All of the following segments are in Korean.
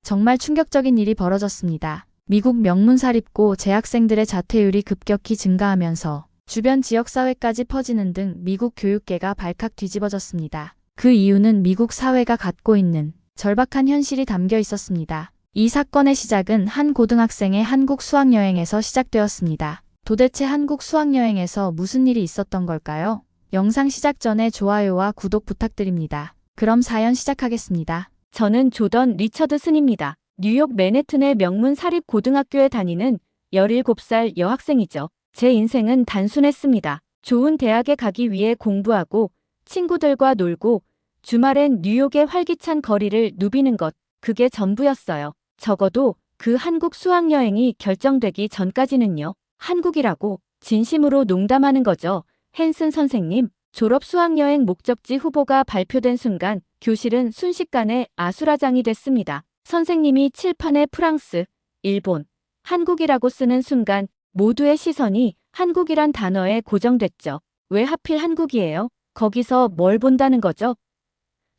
정말 충격적인 일이 벌어졌습니다. 미국 명문사립고 재학생들의 자퇴율이 급격히 증가하면서 주변 지역사회까지 퍼지는 등 미국 교육계가 발칵 뒤집어졌습니다. 그 이유는 미국 사회가 갖고 있는 절박한 현실이 담겨 있었습니다. 이 사건의 시작은 한 고등학생의 한국 수학여행에서 시작되었습니다. 도대체 한국 수학여행에서 무슨 일이 있었던 걸까요? 영상 시작 전에 좋아요와 구독 부탁드립니다. 그럼 사연 시작하겠습니다. 저는 조던 리처드슨입니다. 뉴욕 맨해튼의 명문 사립고등학교에 다니는 17살 여학생이죠. 제 인생은 단순했습니다. 좋은 대학에 가기 위해 공부하고 친구들과 놀고 주말엔 뉴욕의 활기찬 거리를 누비는 것, 그게 전부였어요. 적어도 그 한국 수학여행이 결정되기 전까지는요. 한국이라고 진심으로 농담하는 거죠. 헨슨 선생님, 졸업 수학여행 목적지 후보가 발표된 순간 교실은 순식간에 아수라장이 됐습니다. 선생님이 칠판에 프랑스, 일본, 한국이라고 쓰는 순간 모두의 시선이 한국이란 단어에 고정됐죠. 왜 하필 한국이에요? 거기서 뭘 본다는 거죠?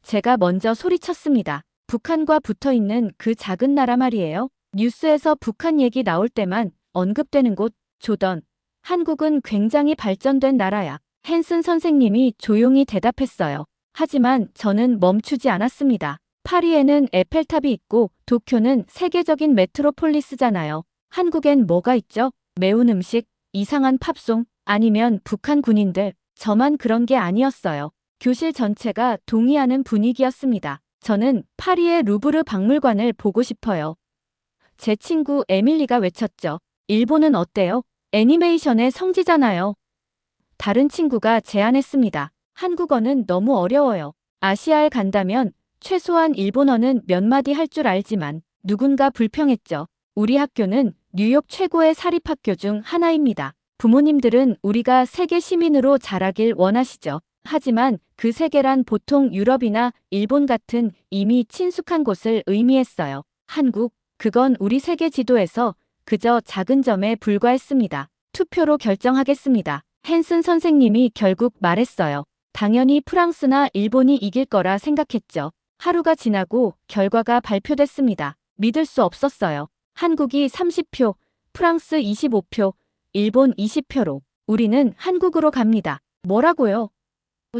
제가 먼저 소리쳤습니다. 북한과 붙어있는 그 작은 나라 말이에요. 뉴스에서 북한 얘기 나올 때만 언급되는 곳, 조던. 한국은 굉장히 발전된 나라야. 헨슨 선생님이 조용히 대답했어요. 하지만 저는 멈추지 않았습니다. 파리에는 에펠탑이 있고 도쿄는 세계적인 메트로폴리스잖아요. 한국엔 뭐가 있죠? 매운 음식, 이상한 팝송, 아니면 북한 군인들. 저만 그런 게 아니었어요. 교실 전체가 동의하는 분위기였습니다. 저는 파리의 루브르 박물관을 보고 싶어요. 제 친구 에밀리가 외쳤죠. 일본은 어때요? 애니메이션의 성지잖아요. 다른 친구가 제안했습니다. 한국어는 너무 어려워요. 아시아에 간다면 최소한 일본어는 몇 마디 할 줄 알지만 누군가 불평했죠. 우리 학교는 뉴욕 최고의 사립학교 중 하나입니다. 부모님들은 우리가 세계 시민으로 자라길 원하시죠. 하지만 그 세계란 보통 유럽이나 일본 같은 이미 친숙한 곳을 의미했어요. 한국, 그건 우리 세계 지도에서 그저 작은 점에 불과했습니다. 투표로 결정하겠습니다. 헨슨 선생님이 결국 말했어요. 당연히 프랑스나 일본이 이길 거라 생각했죠. 하루가 지나고 결과가 발표됐습니다. 믿을 수 없었어요. 한국이 30표, 프랑스 25표, 일본 20표로 우리는 한국으로 갑니다. 뭐라고요?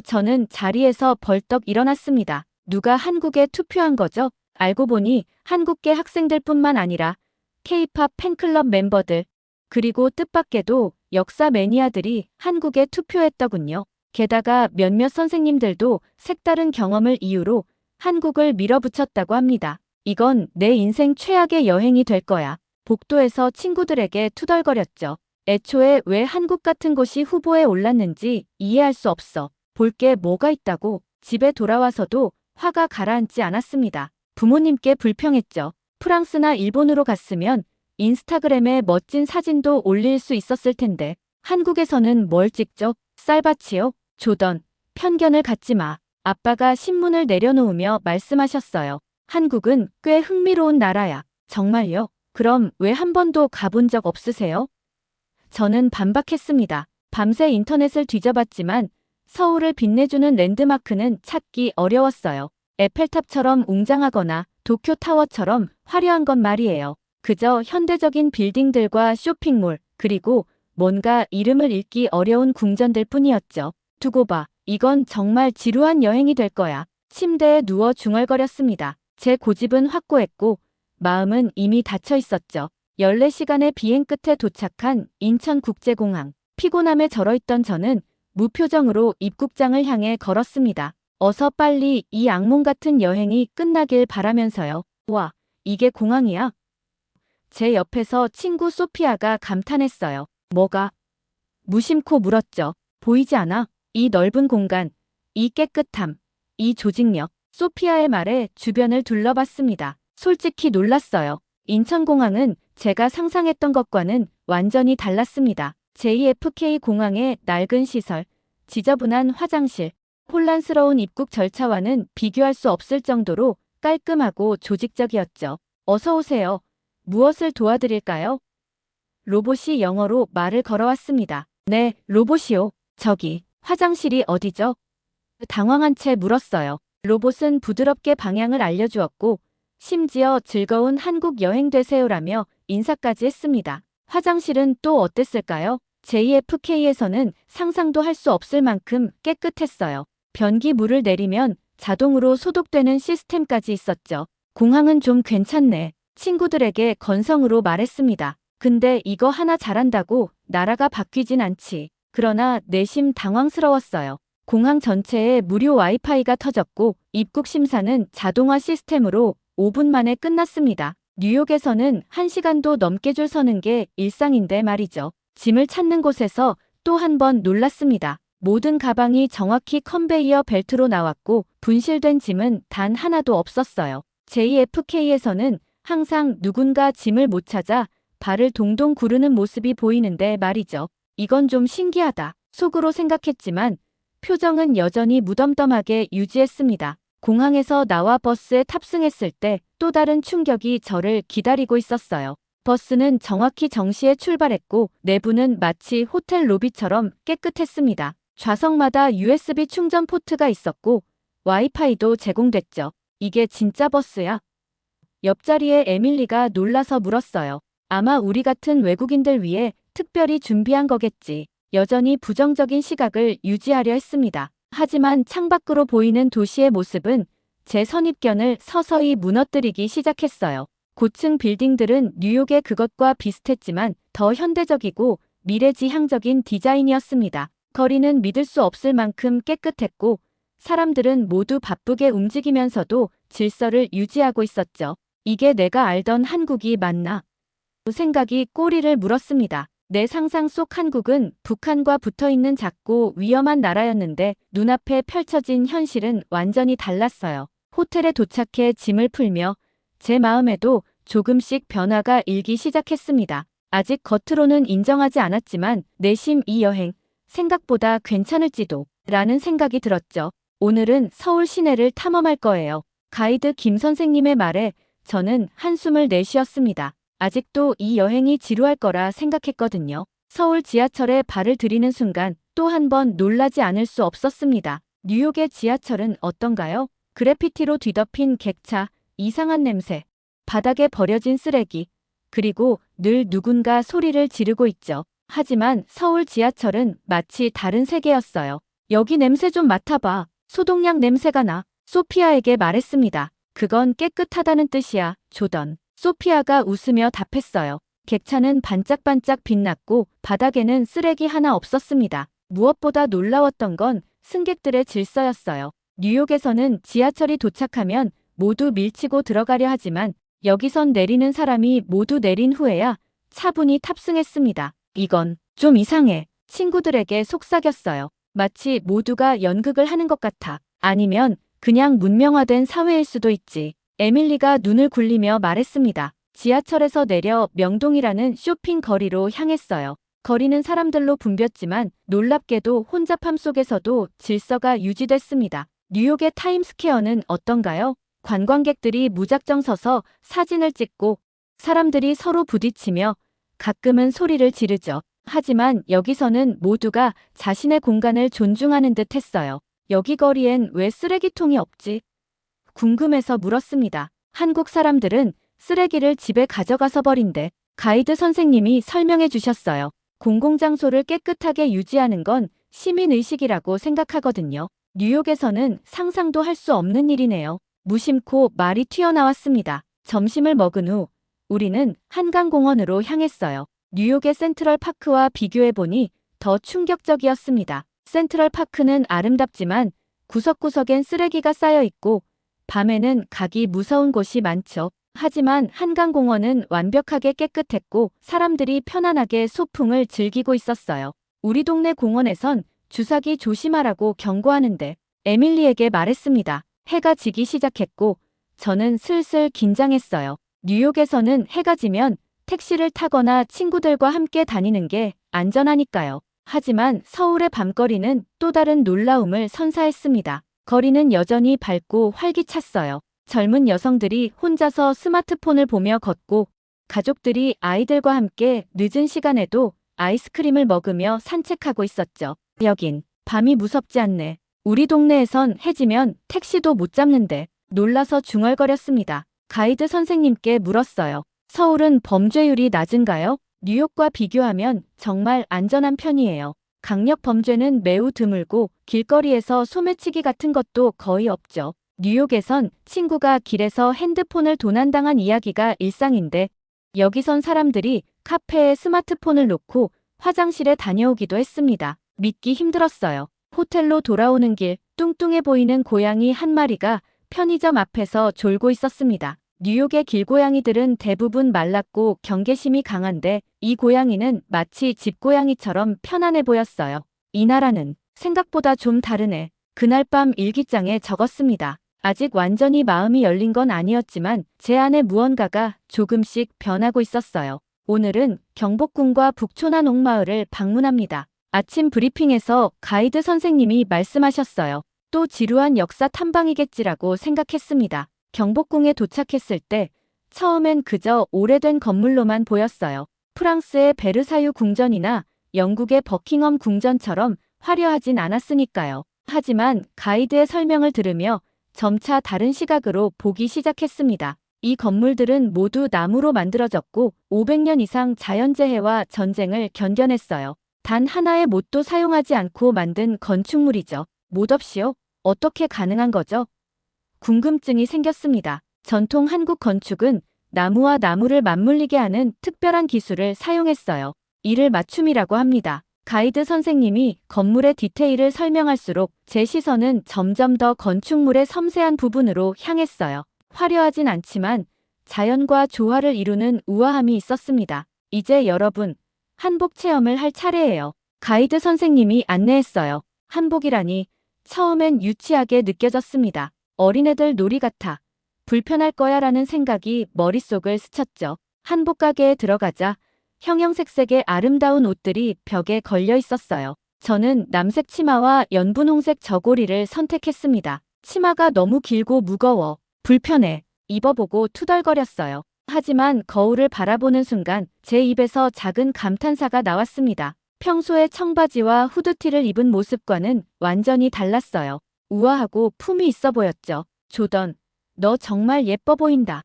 저는 자리에서 벌떡 일어났습니다. 누가 한국에 투표한 거죠? 알고 보니 한국계 학생들뿐만 아니라 K-팝 팬클럽 멤버들, 그리고 뜻밖에도 역사 매니아들이 한국에 투표했더군요. 게다가 몇몇 선생님들도 색다른 경험을 이유로 한국을 밀어붙였다고 합니다. 이건 내 인생 최악의 여행이 될 거야. 복도에서 친구들에게 투덜거렸죠. 애초에 왜 한국 같은 곳이 후보에 올랐는지 이해할 수 없어. 볼 게 뭐가 있다고. 집에 돌아와서도 화가 가라앉지 않았습니다. 부모님께 불평했죠. 프랑스나 일본으로 갔으면 인스타그램에 멋진 사진도 올릴 수 있었을 텐데 한국에서는 뭘 찍죠? 쌀밭이요? 조던, 편견을 갖지 마. 아빠가 신문을 내려놓으며 말씀하셨어요. 한국은 꽤 흥미로운 나라야. 정말요? 그럼 왜 한 번도 가본 적 없으세요? 저는 반박했습니다. 밤새 인터넷을 뒤져봤지만 서울을 빛내주는 랜드마크는 찾기 어려웠어요. 에펠탑처럼 웅장하거나 도쿄타워처럼 화려한 건 말이에요. 그저 현대적인 빌딩들과 쇼핑몰, 그리고 뭔가 이름을 읽기 어려운 궁전들 뿐이었죠. 두고 봐. 이건 정말 지루한 여행이 될 거야. 침대에 누워 중얼거렸습니다. 제 고집은 확고했고 마음은 이미 닫혀 있었죠. 14시간의 비행 끝에 도착한 인천국제공항. 피곤함에 절어있던 저는 무표정으로 입국장을 향해 걸었습니다. 어서 빨리 이 악몽 같은 여행이 끝나길 바라면서요. 와, 이게 공항이야? 제 옆에서 친구 소피아가 감탄했어요. 뭐가? 무심코 물었죠. 보이지 않아? 이 넓은 공간, 이 깨끗함, 이 조직력. 소피아의 말에 주변을 둘러봤습니다. 솔직히 놀랐어요. 인천공항은 제가 상상했던 것과는 완전히 달랐습니다. JFK 공항의 낡은 시설, 지저분한 화장실, 혼란스러운 입국 절차와는 비교할 수 없을 정도로 깔끔하고 조직적이었죠. 어서 오세요. 무엇을 도와드릴까요? 로봇이 영어로 말을 걸어왔습니다. 네, 로봇이요. 저기, 화장실이 어디죠? 당황한 채 물었어요. 로봇은 부드럽게 방향을 알려주었고 심지어 즐거운 한국 여행 되세요라며 인사까지 했습니다. 화장실은 또 어땠을까요? JFK에서는 상상도 할 수 없을 만큼 깨끗했어요. 변기 물을 내리면 자동으로 소독되는 시스템까지 있었죠. 공항은 좀 괜찮네. 친구들에게 건성으로 말했습니다. 근데 이거 하나 잘한다고 나라가 바뀌진 않지. 그러나 내심 당황스러웠어요. 공항 전체에 무료 와이파이가 터졌고 입국 심사는 자동화 시스템으로 5분 만에 끝났습니다. 뉴욕에서는 1시간도 넘게 줄 서는 게 일상인데 말이죠. 짐을 찾는 곳에서 또 한 번 놀랐습니다. 모든 가방이 정확히 컨베이어 벨트로 나왔고 분실된 짐은 단 하나도 없었어요. JFK에서는 항상 누군가 짐을 못 찾아 발을 동동 구르는 모습이 보이는데 말이죠. 이건 좀 신기하다. 속으로 생각했지만 표정은 여전히 무덤덤하게 유지했습니다. 공항에서 나와 버스에 탑승했을 때 또 다른 충격이 저를 기다리고 있었어요. 버스는 정확히 정시에 출발했고 내부는 마치 호텔 로비처럼 깨끗했습니다. 좌석마다 USB 충전 포트가 있었고 와이파이도 제공됐죠. 이게 진짜 버스야? 옆자리에 에밀리가 놀라서 물었어요. 아마 우리 같은 외국인들 위해 특별히 준비한 거겠지. 여전히 부정적인 시각을 유지하려 했습니다. 하지만 창밖으로 보이는 도시의 모습은 제 선입견을 서서히 무너뜨리기 시작했어요. 고층 빌딩들은 뉴욕의 그것과 비슷했지만 더 현대적이고 미래지향적인 디자인이었습니다. 거리는 믿을 수 없을 만큼 깨끗했고 사람들은 모두 바쁘게 움직이면서도 질서를 유지하고 있었죠. 이게 내가 알던 한국이 맞나? 생각이 꼬리를 물었습니다. 내 상상 속 한국은 북한과 붙어있는 작고 위험한 나라였는데 눈앞에 펼쳐진 현실은 완전히 달랐어요. 호텔에 도착해 짐을 풀며 제 마음에도 조금씩 변화가 일기 시작했습니다. 아직 겉으로는 인정하지 않았지만 내심 이 여행 생각보다 괜찮을지도 라는 생각이 들었죠. 오늘은 서울 시내를 탐험할 거예요. 가이드 김 선생님의 말에 저는 한숨을 내쉬었습니다. 아직도 이 여행이 지루할 거라 생각했거든요. 서울 지하철에 발을 들이는 순간 또 한 번 놀라지 않을 수 없었습니다. 뉴욕의 지하철은 어떤가요? 그래피티로 뒤덮인 객차, 이상한 냄새, 바닥에 버려진 쓰레기, 그리고 늘 누군가 소리를 지르고 있죠. 하지만 서울 지하철은 마치 다른 세계였어요. 여기 냄새 좀 맡아봐. 소독약 냄새가 나. 소피아에게 말했습니다. 그건 깨끗하다는 뜻이야, 조던. 소피아가 웃으며 답했어요. 객차는 반짝반짝 빛났고 바닥에는 쓰레기 하나 없었습니다. 무엇보다 놀라웠던 건 승객들의 질서였어요. 뉴욕에서는 지하철이 도착하면 모두 밀치고 들어가려 하지만 여기선 내리는 사람이 모두 내린 후에야 차분히 탑승했습니다. 이건 좀 이상해. 친구들에게 속삭였어요. 마치 모두가 연극을 하는 것 같아. 아니면 그냥 문명화된 사회일 수도 있지. 에밀리가 눈을 굴리며 말했습니다. 지하철에서 내려 명동이라는 쇼핑 거리로 향했어요. 거리는 사람들로 붐볐지만 놀랍게도 혼잡함 속에서도 질서가 유지됐습니다. 뉴욕의 타임스퀘어는 어떤가요? 관광객들이 무작정 서서 사진을 찍고 사람들이 서로 부딪히며 가끔은 소리를 지르죠. 하지만 여기서는 모두가 자신의 공간을 존중하는 듯 했어요. 여기 거리엔 왜 쓰레기통이 없지? 궁금해서 물었습니다. 한국 사람들은 쓰레기를 집에 가져가서 버린대. 가이드 선생님이 설명해 주셨어요. 공공장소를 깨끗하게 유지하는 건 시민의식이라고 생각하거든요. 뉴욕에서는 상상도 할 수 없는 일이네요. 무심코 말이 튀어나왔습니다. 점심을 먹은 후 우리는 한강공원으로 향했어요. 뉴욕의 센트럴파크와 비교해보니 더 충격적이었습니다. 센트럴파크는 아름답지만 구석구석엔 쓰레기가 쌓여 있고 밤에는 가기 무서운 곳이 많죠. 하지만 한강공원은 완벽하게 깨끗했고 사람들이 편안하게 소풍을 즐기고 있었어요. 우리 동네 공원에선 주사기 조심하라고 경고하는데 에밀리에게 말했습니다. 해가 지기 시작했고 저는 슬슬 긴장했어요. 뉴욕에서는 해가 지면 택시를 타거나 친구들과 함께 다니는 게 안전하니까요. 하지만 서울의 밤거리는 또 다른 놀라움을 선사했습니다. 거리는 여전히 밝고 활기찼어요. 젊은 여성들이 혼자서 스마트폰을 보며 걷고 가족들이 아이들과 함께 늦은 시간에도 아이스크림을 먹으며 산책하고 있었죠. 여긴 밤이 무섭지 않네. 우리 동네에선 해지면 택시도 못 잡는데 놀라서 중얼거렸습니다. 가이드 선생님께 물었어요. 서울은 범죄율이 낮은가요? 뉴욕과 비교하면 정말 안전한 편이에요. 강력 범죄는 매우 드물고 길거리에서 소매치기 같은 것도 거의 없죠. 뉴욕에선 친구가 길에서 핸드폰을 도난당한 이야기가 일상인데 여기선 사람들이 카페에 스마트폰을 놓고 화장실에 다녀오기도 했습니다. 믿기 힘들었어요. 호텔로 돌아오는 길 뚱뚱해 보이는 고양이 한 마리가 편의점 앞에서 졸고 있었습니다. 뉴욕의 길고양이들은 대부분 말랐고 경계심이 강한데 이 고양이는 마치 집고양이처럼 편안해 보였어요. 이 나라는 생각보다 좀 다르네. 그날 밤 일기장에 적었습니다. 아직 완전히 마음이 열린 건 아니었지만 제 안에 무언가가 조금씩 변하고 있었어요. 오늘은 경복궁과 북초나 옥마을을 방문합니다. 아침 브리핑에서 가이드 선생님이 말씀하셨어요. 또 지루한 역사 탐방이겠지라고 생각했습니다. 경복궁에 도착했을 때 처음엔 그저 오래된 건물로만 보였어요. 프랑스의 베르사유 궁전이나 영국의 버킹엄 궁전처럼 화려하진 않았으니까요. 하지만 가이드의 설명을 들으며 점차 다른 시각으로 보기 시작했습니다. 이 건물들은 모두 나무로 만들어졌고 500년 이상 자연재해와 전쟁을 견뎌냈어요. 단 하나의 못도 사용하지 않고 만든 건축물이죠. 못 없이요? 어떻게 가능한 거죠? 궁금증이 생겼습니다. 전통 한국 건축은 나무와 나무를 맞물리게 하는 특별한 기술을 사용했어요. 이를 맞춤이라고 합니다. 가이드 선생님이 건물의 디테일을 설명할수록 제 시선은 점점 더 건축물의 섬세한 부분으로 향했어요. 화려하진 않지만 자연과 조화를 이루는 우아함이 있었습니다. 이제 여러분, 한복 체험을 할 차례예요. 가이드 선생님이 안내했어요. 한복이라니 처음엔 유치하게 느껴졌습니다. 어린애들 놀이 같아. 불편할 거야 라는 생각이 머릿속을 스쳤죠. 한복 가게에 들어가자 형형색색의 아름다운 옷들이 벽에 걸려 있었어요. 저는 남색 치마와 연분홍색 저고리를 선택했습니다. 치마가 너무 길고 무거워. 불편해. 입어보고 투덜거렸어요. 하지만 거울을 바라보는 순간 제 입에서 작은 감탄사가 나왔습니다. 평소에 청바지와 후드티를 입은 모습과는 완전히 달랐어요. 우아하고 품이 있어 보였죠. 조던, 너 정말 예뻐 보인다.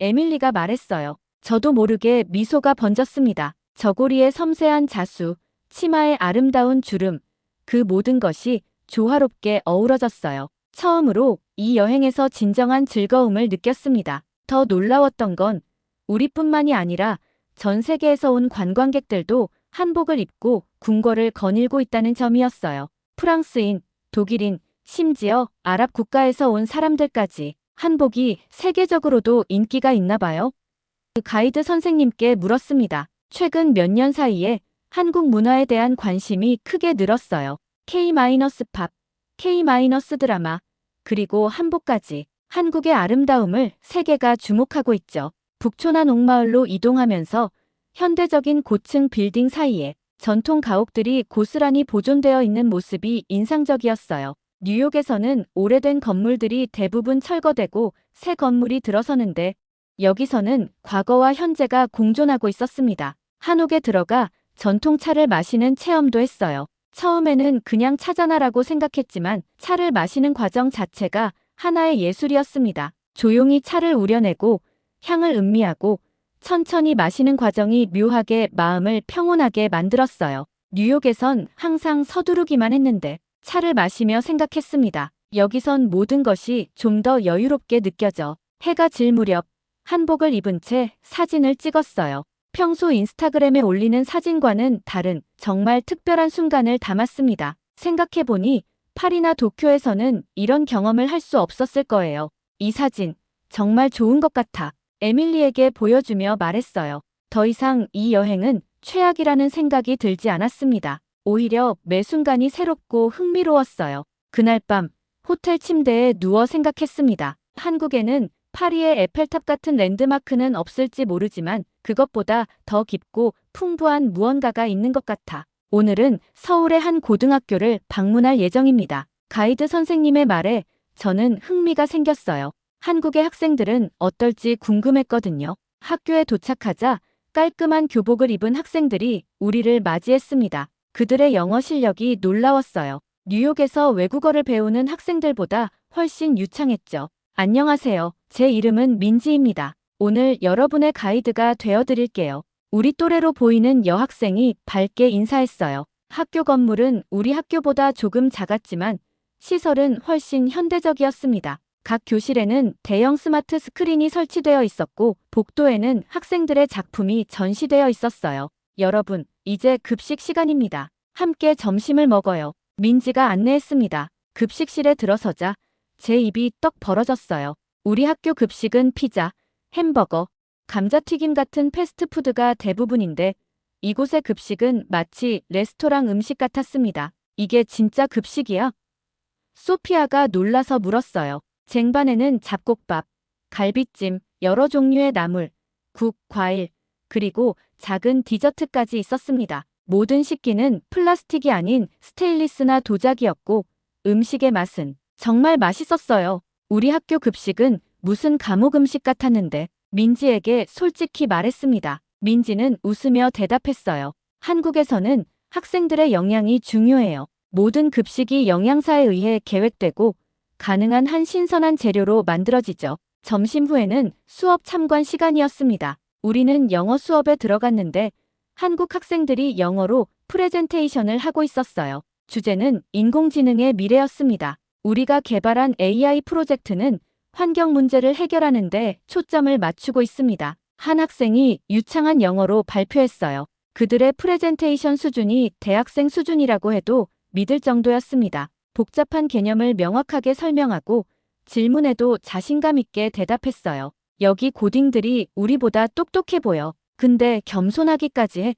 에밀리가 말했어요. 저도 모르게 미소가 번졌습니다. 저고리의 섬세한 자수, 치마의 아름다운 주름, 그 모든 것이 조화롭게 어우러졌어요. 처음으로 이 여행에서 진정한 즐거움을 느꼈습니다. 더 놀라웠던 건 우리뿐만이 아니라 전 세계에서 온 관광객들도 한복을 입고 궁궐을 거닐고 있다는 점이었어요. 프랑스인, 독일인, 심지어 아랍 국가에서 온 사람들까지 한복이 세계적으로도 인기가 있나 봐요. 그 가이드 선생님께 물었습니다. 최근 몇 년 사이에 한국 문화에 대한 관심이 크게 늘었어요. K-팝, K-드라마, 그리고 한복까지 한국의 아름다움을 세계가 주목하고 있죠. 북초나 옥마을로 이동하면서 현대적인 고층 빌딩 사이에 전통 가옥들이 고스란히 보존되어 있는 모습이 인상적이었어요. 뉴욕에서는 오래된 건물들이 대부분 철거되고 새 건물이 들어서는데 여기서는 과거와 현재가 공존하고 있었습니다. 한옥에 들어가 전통차를 마시는 체험도 했어요. 처음에는 그냥 차잖아라고 생각했지만 차를 마시는 과정 자체가 하나의 예술이었습니다. 조용히 차를 우려내고 향을 음미하고 천천히 마시는 과정이 묘하게 마음을 평온하게 만들었어요. 뉴욕에선 항상 서두르기만 했는데 차를 마시며 생각했습니다. 여기선 모든 것이 좀 더 여유롭게 느껴져. 해가 질 무렵 한복을 입은 채 사진을 찍었어요. 평소 인스타그램에 올리는 사진과는 다른 정말 특별한 순간을 담았습니다. 생각해보니 파리나 도쿄에서는 이런 경험을 할 수 없었을 거예요. 이 사진 정말 좋은 것 같아. 에밀리에게 보여주며 말했어요. 더 이상 이 여행은 최악이라는 생각이 들지 않았습니다. 오히려 매 순간이 새롭고 흥미로웠어요. 그날 밤 호텔 침대에 누워 생각했습니다. 한국에는 파리의 에펠탑 같은 랜드마크는 없을지 모르지만 그것보다 더 깊고 풍부한 무언가가 있는 것 같아. 오늘은 서울의 한 고등학교를 방문할 예정입니다. 가이드 선생님의 말에 저는 흥미가 생겼어요. 한국의 학생들은 어떨지 궁금했거든요. 학교에 도착하자 깔끔한 교복을 입은 학생들이 우리를 맞이했습니다. 그들의 영어 실력이 놀라웠어요. 뉴욕에서 외국어를 배우는 학생들보다 훨씬 유창했죠. 안녕하세요. 제 이름은 민지입니다. 오늘 여러분의 가이드가 되어드릴게요. 우리 또래로 보이는 여학생이 밝게 인사했어요. 학교 건물은 우리 학교보다 조금 작았지만 시설은 훨씬 현대적이었습니다. 각 교실에는 대형 스마트 스크린이 설치되어 있었고 복도에는 학생들의 작품이 전시되어 있었어요. 여러분, 이제 급식 시간입니다. 함께 점심을 먹어요. 민지가 안내했습니다. 급식실에 들어서자 제 입이 떡 벌어졌어요. 우리 학교 급식은 피자, 햄버거, 감자튀김 같은 패스트푸드가 대부분인데 이곳의 급식은 마치 레스토랑 음식 같았습니다. 이게 진짜 급식이야? 소피아가 놀라서 물었어요. 쟁반에는 잡곡밥, 갈비찜, 여러 종류의 나물, 국, 과일, 그리고 작은 디저트까지 있었습니다. 모든 식기는 플라스틱이 아닌 스테인리스나 도자기였고 음식의 맛은 정말 맛있었어요. 우리 학교 급식은 무슨 감옥 음식 같았는데 민지에게 솔직히 말했습니다. 민지는 웃으며 대답했어요. 한국에서는 학생들의 영양이 중요해요. 모든 급식이 영양사에 의해 계획되고 가능한 한 신선한 재료로 만들어지죠. 점심 후에는 수업 참관 시간이었습니다. 우리는 영어 수업에 들어갔는데 한국 학생들이 영어로 프레젠테이션을 하고 있었어요. 주제는 인공지능의 미래였습니다. 우리가 개발한 AI 프로젝트는 환경 문제를 해결하는 데 초점을 맞추고 있습니다. 한 학생이 유창한 영어로 발표했어요. 그들의 프레젠테이션 수준이 대학생 수준이라고 해도 믿을 정도였습니다. 복잡한 개념을 명확하게 설명하고 질문에도 자신감 있게 대답했어요. 여기 고딩들이 우리보다 똑똑해 보여. 근데 겸손하기까지 해.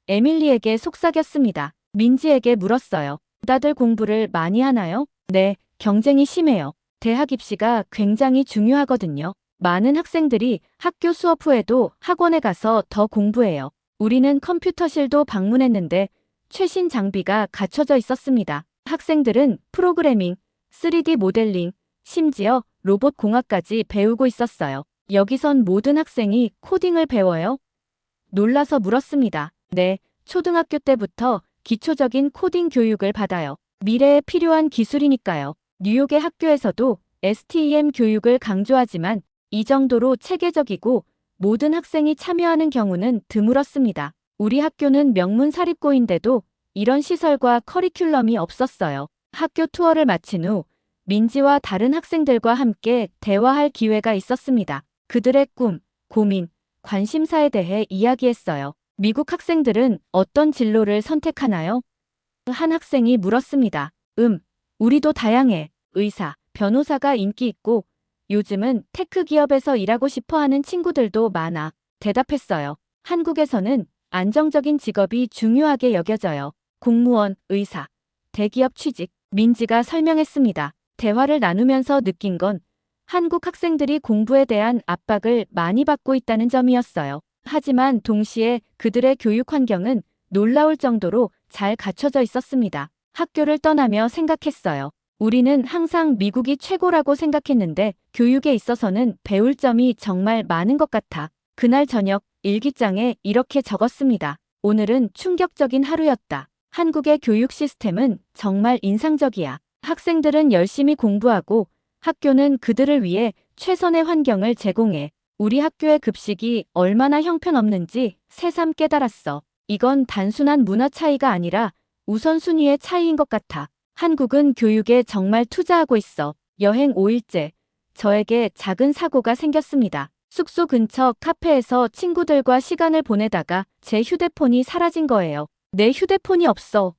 에밀리에게 속삭였습니다. 민지에게 물었어요. 다들 공부를 많이 하나요? 네, 경쟁이 심해요. 대학 입시가 굉장히 중요하거든요. 많은 학생들이 학교 수업 후에도 학원에 가서 더 공부해요. 우리는 컴퓨터실도 방문했는데 최신 장비가 갖춰져 있었습니다. 학생들은 프로그래밍, 3D 모델링, 심지어 로봇 공학까지 배우고 있었어요. 여기선 모든 학생이 코딩을 배워요? 놀라서 물었습니다. 네, 초등학교 때부터 기초적인 코딩 교육을 받아요. 미래에 필요한 기술이니까요. 뉴욕의 학교에서도 STEM 교육을 강조하지만 이 정도로 체계적이고 모든 학생이 참여하는 경우는 드물었습니다. 우리 학교는 명문 사립고인데도 이런 시설과 커리큘럼이 없었어요. 학교 투어를 마친 후 민지와 다른 학생들과 함께 대화할 기회가 있었습니다. 그들의 꿈, 고민, 관심사에 대해 이야기했어요. 미국 학생들은 어떤 진로를 선택하나요? 한 학생이 물었습니다. 우리도 다양해. 의사, 변호사가 인기 있고 요즘은 테크 기업에서 일하고 싶어 하는 친구들도 많아. 대답했어요. 한국에서는 안정적인 직업이 중요하게 여겨져요. 공무원, 의사, 대기업 취직. 민지가 설명했습니다. 대화를 나누면서 느낀 건 한국 학생들이 공부에 대한 압박을 많이 받고 있다는 점이었어요. 하지만 동시에 그들의 교육 환경은 놀라울 정도로 잘 갖춰져 있었습니다. 학교를 떠나며 생각했어요. 우리는 항상 미국이 최고라고 생각했는데 교육에 있어서는 배울 점이 정말 많은 것 같아. 그날 저녁 일기장에 이렇게 적었습니다. 오늘은 충격적인 하루였다. 한국의 교육 시스템은 정말 인상적이야. 학생들은 열심히 공부하고 학교는 그들을 위해 최선의 환경을 제공해. 우리 학교의 급식이 얼마나 형편없는지 새삼 깨달았어. 이건 단순한 문화 차이가 아니라 우선순위의 차이인 것 같아. 한국은 교육에 정말 투자하고 있어. 여행 5일째. 저에게 작은 사고가 생겼습니다. 숙소 근처 카페에서 친구들과 시간을 보내다가 제 휴대폰이 사라진 거예요. 내 휴대폰이 없어.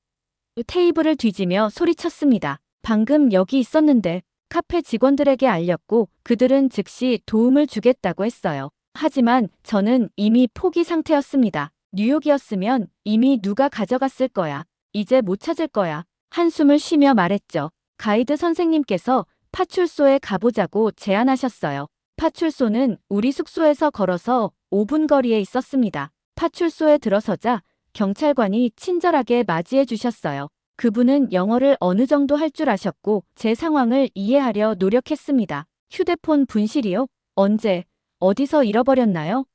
테이블을 뒤지며 소리쳤습니다. 방금 여기 있었는데. 카페 직원들에게 알렸고 그들은 즉시 도움을 주겠다고 했어요. 하지만 저는 이미 포기 상태였습니다. 뉴욕이었으면 이미 누가 가져갔을 거야. 이제 못 찾을 거야. 한숨을 쉬며 말했죠. 가이드 선생님께서 파출소에 가보자고 제안하셨어요. 파출소는 우리 숙소에서 걸어서 5분 거리에 있었습니다. 파출소에 들어서자 경찰관이 친절하게 맞이해 주셨어요. 그분은 영어를 어느 정도 할 줄 아셨고 제 상황을 이해하려 노력했습니다. 휴대폰 분실이요? 언제, 어디서 잃어버렸나요?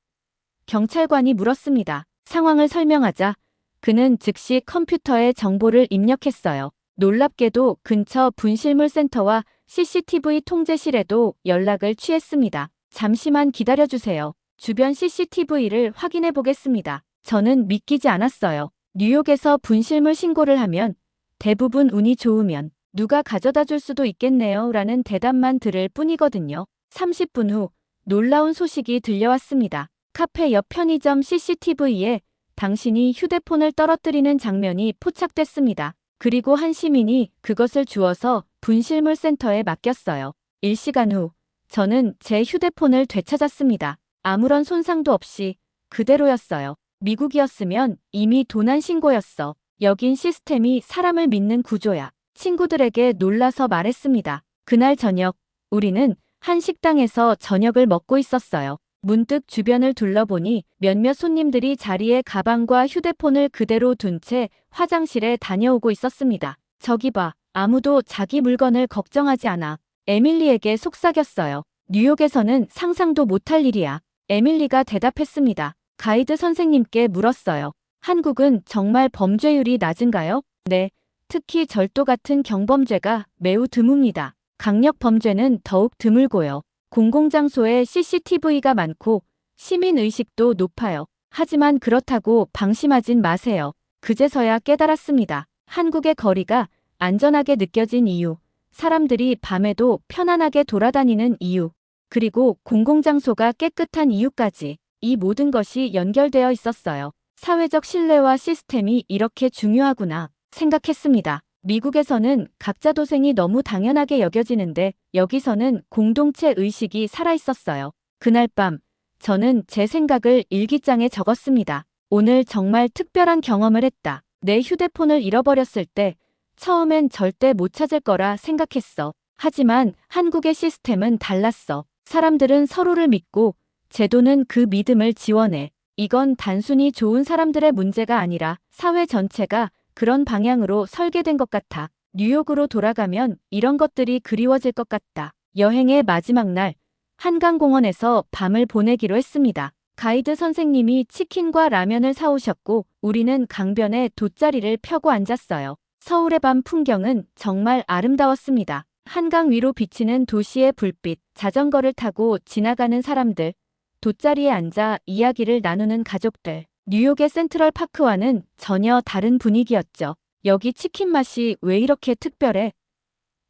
경찰관이 물었습니다. 상황을 설명하자 그는 즉시 컴퓨터에 정보를 입력했어요. 놀랍게도 근처 분실물 센터와 CCTV 통제실에도 연락을 취했습니다. 잠시만 기다려주세요. 주변 CCTV를 확인해 보겠습니다. 저는 믿기지 않았어요. 뉴욕에서 분실물 신고를 하면 대부분 운이 좋으면 누가 가져다 줄 수도 있겠네요 라는 대답만 들을 뿐이거든요. 30분 후 놀라운 소식이 들려왔습니다. 카페 옆 편의점 CCTV에 당신이 휴대폰을 떨어뜨리는 장면이 포착됐습니다. 그리고 한 시민이 그것을 주워서 분실물 센터에 맡겼어요. 1시간 후 저는 제 휴대폰을 되찾았습니다. 아무런 손상도 없이 그대로였어요. 미국이었으면 이미 도난 신고였어. 여긴 시스템이 사람을 믿는 구조야. 친구들에게 놀라서 말했습니다. 그날 저녁 우리는 한 식당에서 저녁을 먹고 있었어요. 문득 주변을 둘러보니 몇몇 손님들이 자리에 가방과 휴대폰을 그대로 둔 채 화장실에 다녀오고 있었습니다. 저기 봐, 아무도 자기 물건을 걱정하지 않아. 에밀리에게 속삭였어요. 뉴욕에서는 상상도 못할 일이야. 에밀리가 대답했습니다. 가이드 선생님께 물었어요. 한국은 정말 범죄율이 낮은가요? 네, 특히 절도 같은 경범죄가 매우 드뭅니다. 강력 범죄는 더욱 드물고요. 공공장소에 CCTV가 많고 시민의식도 높아요. 하지만 그렇다고 방심하진 마세요. 그제서야 깨달았습니다. 한국의 거리가 안전하게 느껴진 이유, 사람들이 밤에도 편안하게 돌아다니는 이유, 그리고 공공장소가 깨끗한 이유까지 이 모든 것이 연결되어 있었어요. 사회적 신뢰와 시스템이 이렇게 중요하구나 생각했습니다. 미국에서는 각자 도생이 너무 당연하게 여겨지는데 여기서는 공동체 의식이 살아있었어요. 그날 밤 저는 제 생각을 일기장에 적었습니다. 오늘 정말 특별한 경험을 했다. 내 휴대폰을 잃어버렸을 때 처음엔 절대 못 찾을 거라 생각했어. 하지만 한국의 시스템은 달랐어. 사람들은 서로를 믿고 제도는 그 믿음을 지원해. 이건 단순히 좋은 사람들의 문제가 아니라 사회 전체가 그런 방향으로 설계된 것 같아. 뉴욕으로 돌아가면 이런 것들이 그리워질 것 같다. 여행의 마지막 날, 한강공원에서 밤을 보내기로 했습니다. 가이드 선생님이 치킨과 라면을 사오셨고 우리는 강변에 돗자리를 펴고 앉았어요. 서울의 밤 풍경은 정말 아름다웠습니다. 한강 위로 비치는 도시의 불빛, 자전거를 타고 지나가는 사람들, 돗자리에 앉아 이야기를 나누는 가족들. 뉴욕의 센트럴 파크와는 전혀 다른 분위기였죠. 여기 치킨 맛이 왜 이렇게 특별해?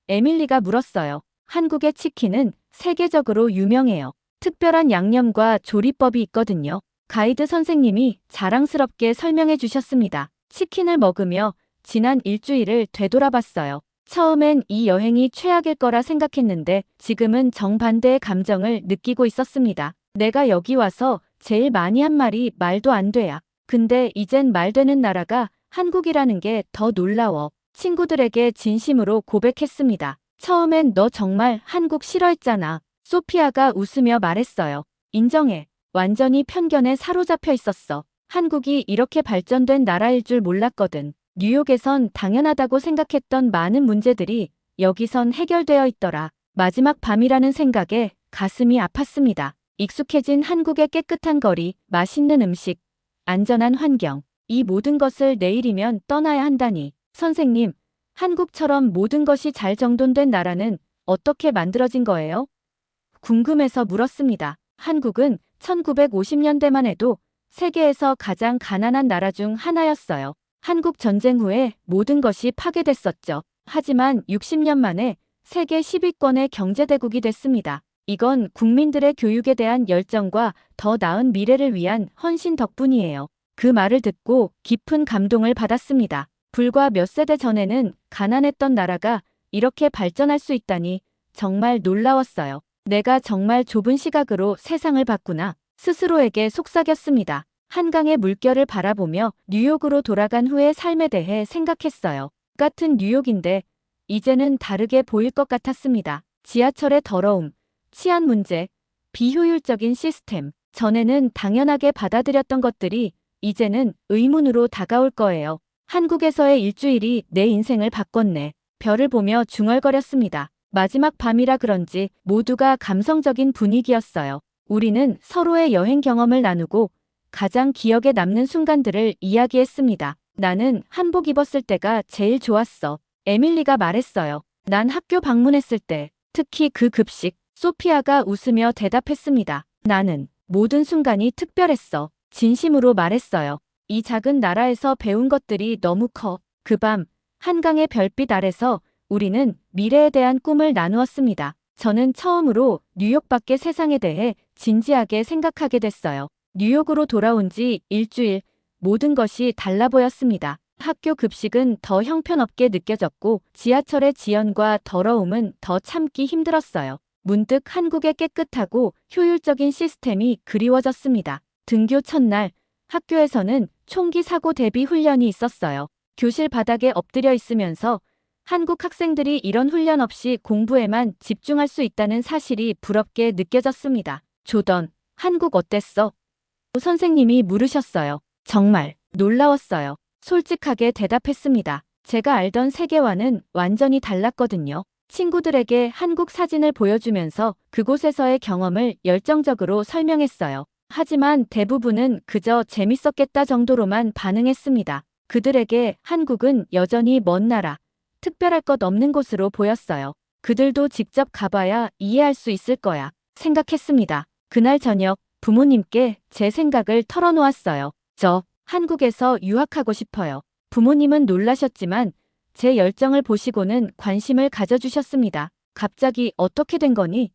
에밀리가 물었어요. 한국의 치킨은 세계적으로 유명해요. 특별한 양념과 조리법이 있거든요. 가이드 선생님이 자랑스럽게 설명해 주셨습니다. 치킨을 먹으며 지난 일주일을 되돌아봤어요. 처음엔 이 여행이 최악일 거라 생각했는데 지금은 정반대의 감정을 느끼고 있었습니다. 내가 여기 와서 제일 많이 한 말이 말도 안 돼야. 근데 이젠 말 되는 나라가 한국이라는 게 더 놀라워. 친구들에게 진심으로 고백했습니다. 처음엔 너 정말 한국 싫어했잖아. 소피아가 웃으며 말했어요. 인정해. 완전히 편견에 사로잡혀 있었어. 한국이 이렇게 발전된 나라일 줄 몰랐거든. 뉴욕에선 당연하다고 생각했던 많은 문제들이 여기선 해결되어 있더라. 마지막 밤이라는 생각에 가슴이 아팠습니다. 익숙해진 한국의 깨끗한 거리, 맛있는 음식, 안전한 환경. 이 모든 것을 내일이면 떠나야 한다니. 선생님, 한국처럼 모든 것이 잘 정돈된 나라는 어떻게 만들어진 거예요? 궁금해서 물었습니다. 한국은 1950년대만 해도 세계에서 가장 가난한 나라 중 하나였어요. 한국 전쟁 후에 모든 것이 파괴됐었죠. 하지만 60년 만에 세계 10위권의 경제대국이 됐습니다. 이건 국민들의 교육에 대한 열정과 더 나은 미래를 위한 헌신 덕분이에요. 그 말을 듣고 깊은 감동을 받았습니다. 불과 몇 세대 전에는 가난했던 나라가 이렇게 발전할 수 있다니 정말 놀라웠어요. 내가 정말 좁은 시각으로 세상을 봤구나. 스스로에게 속삭였습니다. 한강의 물결을 바라보며 뉴욕으로 돌아간 후의 삶에 대해 생각했어요. 같은 뉴욕인데 이제는 다르게 보일 것 같았습니다. 지하철의 더러움, 치안 문제, 비효율적인 시스템. 전에는 당연하게 받아들였던 것들이 이제는 의문으로 다가올 거예요. 한국에서의 일주일이 내 인생을 바꿨네. 별을 보며 중얼거렸습니다. 마지막 밤이라 그런지 모두가 감성적인 분위기였어요. 우리는 서로의 여행 경험을 나누고 가장 기억에 남는 순간들을 이야기했습니다. 나는 한복 입었을 때가 제일 좋았어. 에밀리가 말했어요. 난 학교 방문했을 때, 특히 그 급식, 소피아가 웃으며 대답했습니다. 나는 모든 순간이 특별했어. 진심으로 말했어요. 이 작은 나라에서 배운 것들이 너무 커. 그 밤, 한강의 별빛 아래서 우리는 미래에 대한 꿈을 나누었습니다. 저는 처음으로 뉴욕 밖의 세상에 대해 진지하게 생각하게 됐어요. 뉴욕으로 돌아온 지 일주일, 모든 것이 달라 보였습니다. 학교 급식은 더 형편없게 느껴졌고 지하철의 지연과 더러움은 더 참기 힘들었어요. 문득 한국의 깨끗하고 효율적인 시스템이 그리워졌습니다. 등교 첫날, 학교에서는 총기 사고 대비 훈련이 있었어요. 교실 바닥에 엎드려 있으면서 한국 학생들이 이런 훈련 없이 공부에만 집중할 수 있다는 사실이 부럽게 느껴졌습니다. 조던, 한국 어땠어? 선생님이 물으셨어요. 정말 놀라웠어요. 솔직하게 대답했습니다. 제가 알던 세계와는 완전히 달랐거든요. 친구들에게 한국 사진을 보여주면서 그곳에서의 경험을 열정적으로 설명했어요. 하지만 대부분은 그저 재밌었겠다 정도로만 반응했습니다. 그들에게 한국은 여전히 먼 나라, 특별할 것 없는 곳으로 보였어요. 그들도 직접 가봐야 이해할 수 있을 거야 생각했습니다. 그날 저녁 부모님께 제 생각을 털어놓았어요. 저 한국에서 유학하고 싶어요. 부모님은 놀라셨지만 제 열정을 보시고는 관심을 가져주셨습니다. 갑자기 어떻게 된 거니?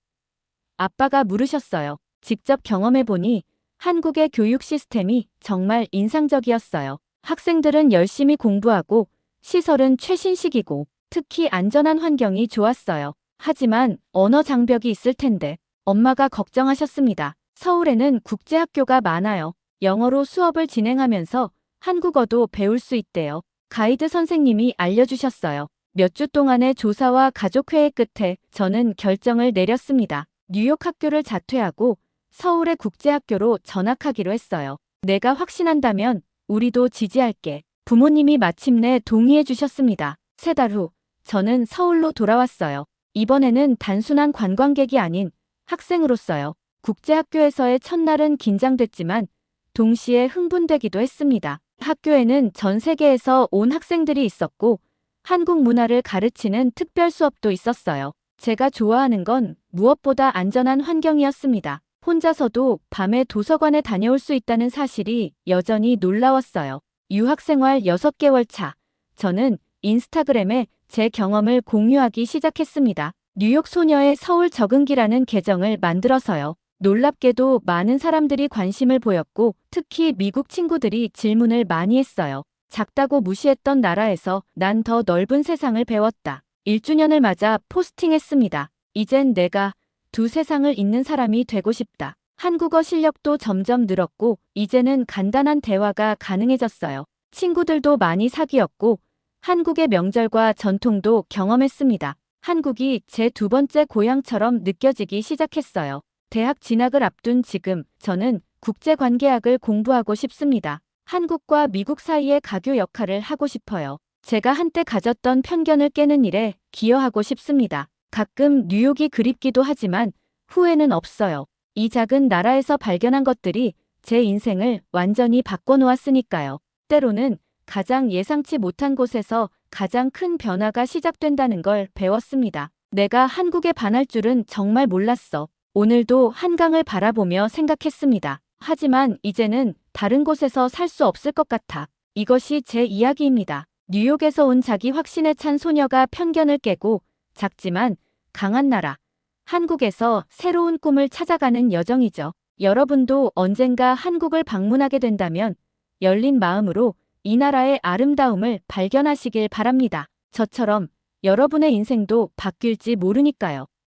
아빠가 물으셨어요. 직접 경험해보니 한국의 교육 시스템이 정말 인상적이었어요. 학생들은 열심히 공부하고 시설은 최신식이고 특히 안전한 환경이 좋았어요. 하지만 언어 장벽이 있을 텐데 엄마가 걱정하셨습니다. 서울에는 국제학교가 많아요. 영어로 수업을 진행하면서 한국어도 배울 수 있대요. 가이드 선생님이 알려주셨어요. 몇 주 동안의 조사와 가족회의 끝에 저는 결정을 내렸습니다. 뉴욕 학교를 자퇴하고 서울의 국제학교로 전학하기로 했어요. 내가 확신한다면 우리도 지지할게. 부모님이 마침내 동의해 주셨습니다. 3달 후, 저는 서울로 돌아왔어요. 이번에는 단순한 관광객이 아닌 학생으로서요. 국제학교에서의 첫날은 긴장됐지만 동시에 흥분되기도 했습니다. 학교에는 전 세계에서 온 학생들이 있었고 한국 문화를 가르치는 특별 수업도 있었어요. 제가 좋아하는 건 무엇보다 안전한 환경이었습니다. 혼자서도 밤에 도서관에 다녀올 수 있다는 사실이 여전히 놀라웠어요. 유학생활 6개월 차, 저는 인스타그램에 제 경험을 공유하기 시작했습니다. 뉴욕 소녀의 서울 적응기라는 계정을 만들어서요. 놀랍게도 많은 사람들이 관심을 보였고 특히 미국 친구들이 질문을 많이 했어요. 작다고 무시했던 나라에서 난 더 넓은 세상을 배웠다. 1주년을 맞아 포스팅했습니다. 이젠 내가 두 세상을 잇는 사람이 되고 싶다. 한국어 실력도 점점 늘었고 이제는 간단한 대화가 가능해졌어요. 친구들도 많이 사귀었고 한국의 명절과 전통도 경험했습니다. 한국이 제 2번째 고향처럼 느껴지기 시작했어요. 대학 진학을 앞둔 지금 저는 국제관계학을 공부하고 싶습니다. 한국과 미국 사이의 가교 역할을 하고 싶어요. 제가 한때 가졌던 편견을 깨는 일에 기여하고 싶습니다. 가끔 뉴욕이 그립기도 하지만 후회는 없어요. 이 작은 나라에서 발견한 것들이 제 인생을 완전히 바꿔놓았으니까요. 때로는 가장 예상치 못한 곳에서 가장 큰 변화가 시작된다는 걸 배웠습니다. 내가 한국에 반할 줄은 정말 몰랐어. 오늘도 한강을 바라보며 생각했습니다. 하지만 이제는 다른 곳에서 살 수 없을 것 같아. 이것이 제 이야기입니다. 뉴욕에서 온 자기 확신에 찬 소녀가 편견을 깨고 작지만 강한 나라, 한국에서 새로운 꿈을 찾아가는 여정이죠. 여러분도 언젠가 한국을 방문하게 된다면 열린 마음으로 이 나라의 아름다움을 발견하시길 바랍니다. 저처럼 여러분의 인생도 바뀔지 모르니까요.